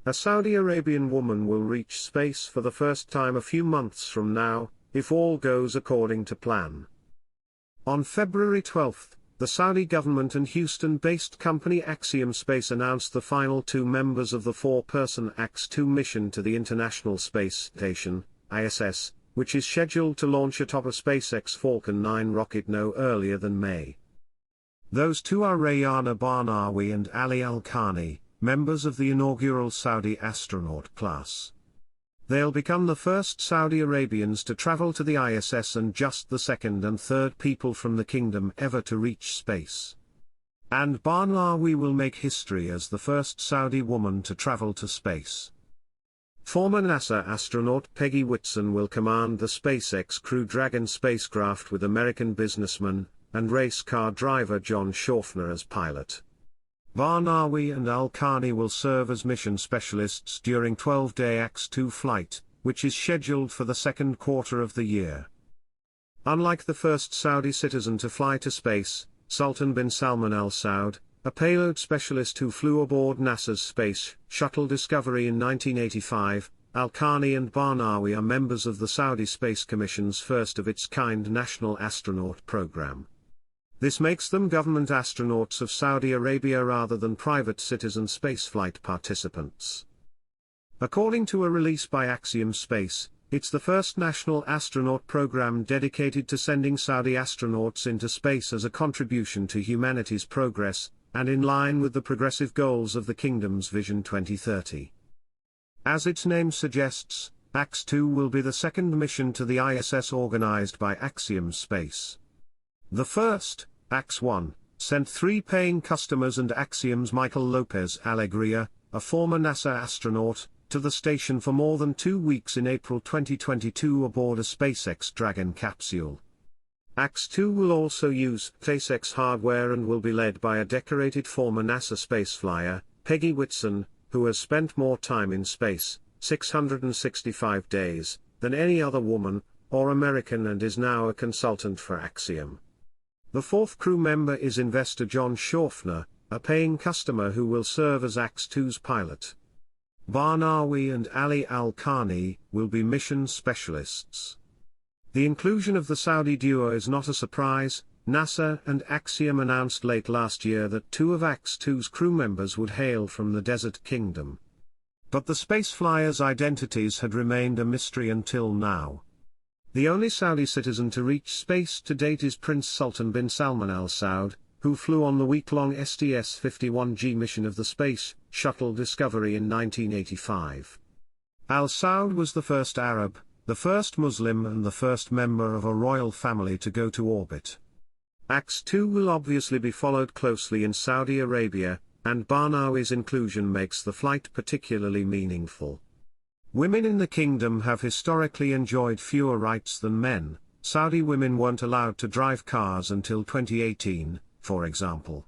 A Saudi Arabian woman will reach space for the first time a few months from now, if all goes according to plan. On February 12, the Saudi government and Houston-based company Axiom Space announced the final 2 members of the 4-person AX-2 mission to the International Space Station, ISS, which is scheduled to launch atop a SpaceX Falcon 9 rocket no earlier than May. Those 2 are Rayana Barnawi and Ali AlQarni, members of the inaugural Saudi astronaut class. They'll become the first Saudi Arabians to travel to the ISS and just the second and third people from the kingdom ever to reach space. And Barnawi will make history as the first Saudi woman to travel to space. Former NASA astronaut Peggy Whitson will command the SpaceX Crew Dragon spacecraft with American businessman and race car driver John Shoffner as pilot. Barnawi and AlQarni will serve as mission specialists during 12-day AX-2 flight, which is scheduled for the second quarter of the year. Unlike the first Saudi citizen to fly to space, Sultan bin Salman Al Saud, a payload specialist who flew aboard NASA's Space Shuttle Discovery in 1985, AlQarni and Barnawi are members of the Saudi Space Commission's first-of-its-kind national astronaut program. This makes them government astronauts of Saudi Arabia rather than private citizen spaceflight participants. According to a release by Axiom Space, it's the first national astronaut program dedicated to sending Saudi astronauts into space as a contribution to humanity's progress, and in line with the progressive goals of the Kingdom's Vision 2030. As its name suggests, AX-2 will be the second mission to the ISS organized by Axiom Space. The first, AX-1, sent 3 paying customers and Axiom's Michael Lopez Alegria, a former NASA astronaut, to the station for more than 2 weeks in April 2022 aboard a SpaceX Dragon capsule. AX-2 will also use SpaceX hardware and will be led by a decorated former NASA spaceflyer, Peggy Whitson, who has spent more time in space, 665 days, than any other woman or American and is now a consultant for Axiom. The 4th crew member is investor John Shoffner, a paying customer who will serve as AX-2's pilot. Barnawi and Ali AlQarni will be mission specialists. The inclusion of the Saudi duo is not a surprise. NASA and Axiom announced late last year that 2 of AX-2's crew members would hail from the Desert Kingdom. But the spaceflyers' identities had remained a mystery until now. The only Saudi citizen to reach space to date is Prince Sultan bin Salman Al Saud, who flew on the week-long STS-51G mission of the Space Shuttle Discovery in 1985. Al Saud was the first Arab, the first Muslim and the first member of a royal family to go to orbit. AX-2 will obviously be followed closely in Saudi Arabia, and Barnawi's inclusion makes the flight particularly meaningful. Women in the kingdom have historically enjoyed fewer rights than men. Saudi women weren't allowed to drive cars until 2018, for example.